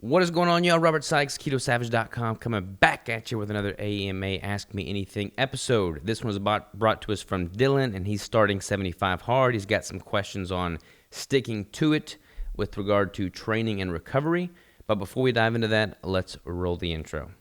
What is going on, y'all? Robert Sykes, KetoSavage.com, coming back at you with another AMA Ask Me Anything episode. This one was brought to us from Dylan, and he's starting 75 hard. He's got some questions on sticking to it with regard to training and recovery. But before we dive into that, let's roll the intro.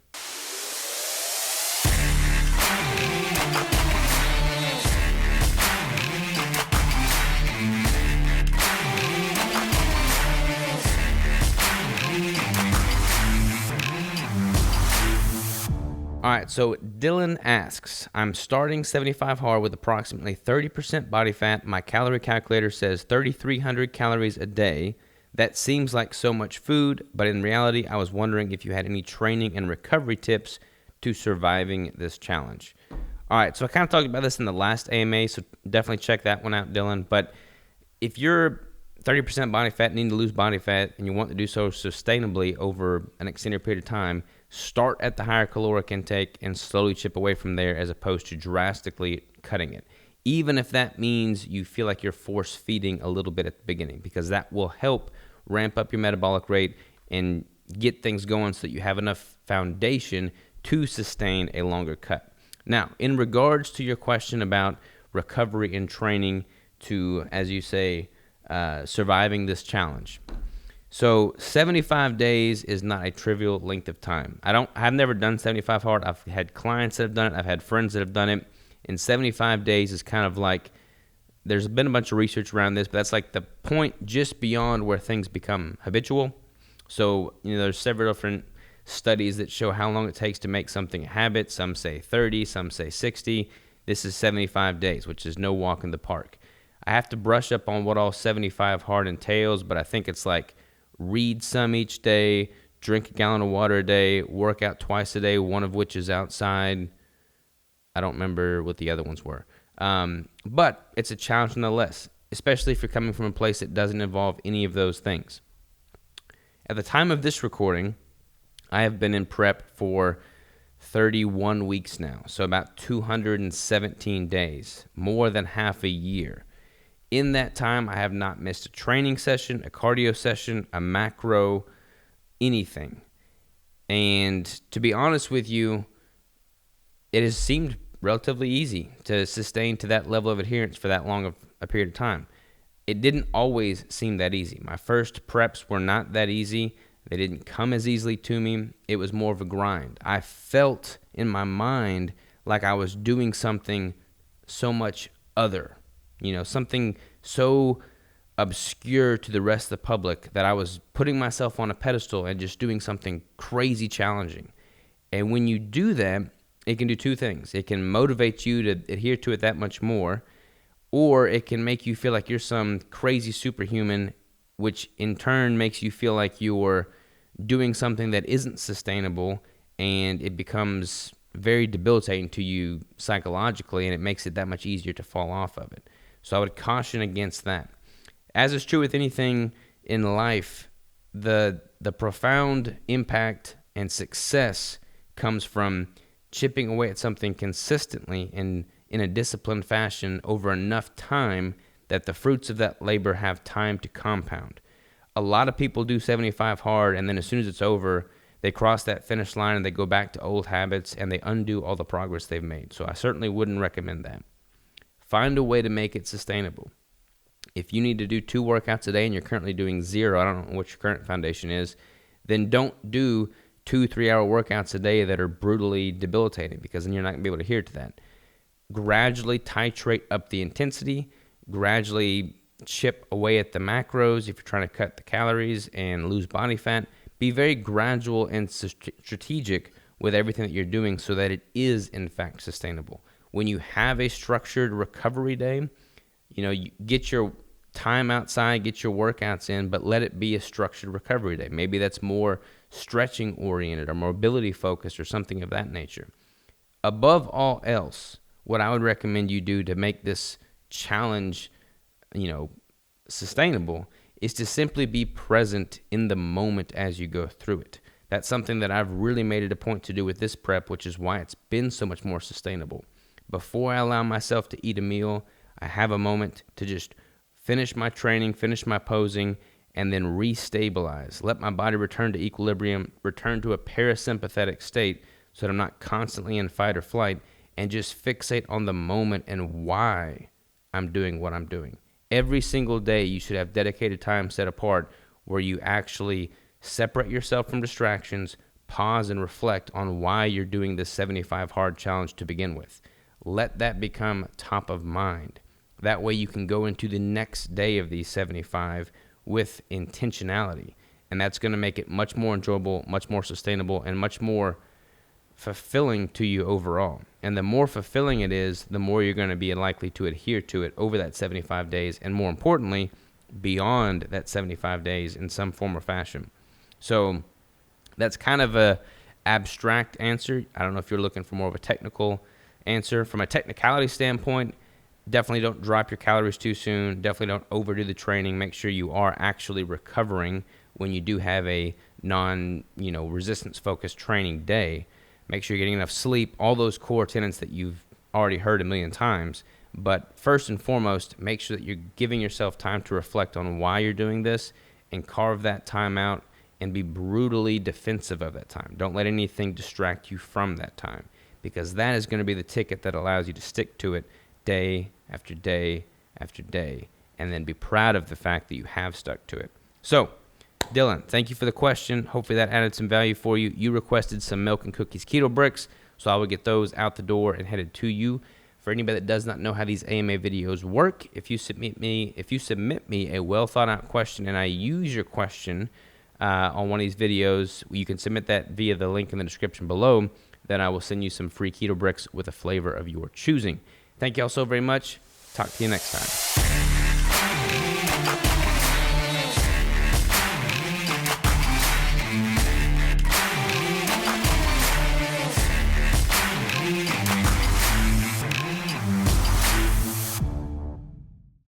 All right, so Dylan asks, I'm starting 75 hard with approximately 30% body fat. My calorie calculator says 3,300 calories a day. That seems like so much food, but in reality, I was wondering if you had any training and recovery tips to surviving this challenge. All right, so I kind of talked about this in the last AMA, so definitely check that one out, Dylan. But if you're 30% body fat, need to lose body fat, and you want to do so sustainably over an extended period of time, start at the higher caloric intake and slowly chip away from there as opposed to drastically cutting it. Even if that means you feel like you're force feeding a little bit at the beginning, because that will help ramp up your metabolic rate and get things going so that you have enough foundation to sustain a longer cut. Now, in regards to your question about recovery and training to, as you say, surviving this challenge. So 75 days is not a trivial length of time. I've never done 75 hard. I've had clients that have done it. I've had friends that have done it. And 75 days is kind of like, there's been a bunch of research around this, but that's like the point just beyond where things become habitual. So, there's several different studies that show how long it takes to make something a habit. Some say 30, some say 60. This is 75 days, which is no walk in the park. I have to brush up on what all 75 hard entails, but I think it's like read some each day, drink a gallon of water a day, work out twice a day, one of which is outside. I don't remember what the other ones were. But it's a challenge nonetheless, especially if you're coming from a place that doesn't involve any of those things. At the time of this recording, I have been in prep for 31 weeks now, so about 217 days, more than half a year. In that time, I have not missed a training session, a cardio session, a macro, anything. And to be honest with you, it has seemed relatively easy to sustain to that level of adherence for that long of a period of time. It didn't always seem that easy. My first preps were not that easy. They didn't come as easily to me. It was more of a grind. I felt in my mind like I was doing something so much other. Something so obscure to the rest of the public that I was putting myself on a pedestal and just doing something crazy challenging. And when you do that, it can do two things. It can motivate you to adhere to it that much more, or it can make you feel like you're some crazy superhuman, which in turn makes you feel like you're doing something that isn't sustainable, and it becomes very debilitating to you psychologically, and it makes it that much easier to fall off of it. So I would caution against that. As is true with anything in life, the profound impact and success comes from chipping away at something consistently and in a disciplined fashion over enough time that the fruits of that labor have time to compound. A lot of people do 75 hard, and then as soon as it's over, they cross that finish line and they go back to old habits and they undo all the progress they've made. So I certainly wouldn't recommend that. Find a way to make it sustainable. If you need to do 2 workouts a day and you're currently doing 0, I don't know what your current foundation is, then don't do 2 3-hour workouts a day that are brutally debilitating, because then you're not going to be able to adhere to that. Gradually titrate up the intensity, gradually chip away at the macros if you're trying to cut the calories and lose body fat. Be very gradual and strategic with everything that you're doing so that it is, in fact, sustainable. When you have a structured recovery day, you get your time outside, get your workouts in, but let it be a structured recovery day. Maybe that's more stretching oriented or mobility focused or something of that nature. Above all else, what I would recommend you do to make this challenge, sustainable is to simply be present in the moment as you go through it. That's something that I've really made it a point to do with this prep, which is why it's been so much more sustainable. Before I allow myself to eat a meal, I have a moment to just finish my training, finish my posing, and then restabilize. Let my body return to equilibrium, return to a parasympathetic state so that I'm not constantly in fight or flight, and just fixate on the moment and why I'm doing what I'm doing. Every single day, you should have dedicated time set apart where you actually separate yourself from distractions, pause and reflect on why you're doing this 75 hard challenge to begin with. Let that become top of mind. That way you can go into the next day of these 75 with intentionality. And that's going to make it much more enjoyable, much more sustainable, and much more fulfilling to you overall. And the more fulfilling it is, the more you're going to be likely to adhere to it over that 75 days, and more importantly, beyond that 75 days in some form or fashion. So that's kind of a abstract answer. I don't know if you're looking for more of a technical answer. From a technicality standpoint, definitely don't drop your calories too soon. Definitely don't overdo the training. Make sure you are actually recovering when you do have a resistance focused training day. Make sure you're getting enough sleep, all those core tenets that you've already heard a million times. But first and foremost, make sure that you're giving yourself time to reflect on why you're doing this and carve that time out and be brutally defensive of that time. Don't let anything distract you from that time, because that is going to be the ticket that allows you to stick to it day after day after day, and then be proud of the fact that you have stuck to it. So, Dylan, thank you for the question. Hopefully that added some value for you. You requested some milk and cookies keto bricks, so I will get those out the door and headed to you. For anybody that does not know how these AMA videos work, if you submit me a well thought out question and I use your question on one of these videos, you can submit that via the link in the description below. Then I will send you some free keto bricks with a flavor of your choosing. Thank you all so very much. Talk to you next time.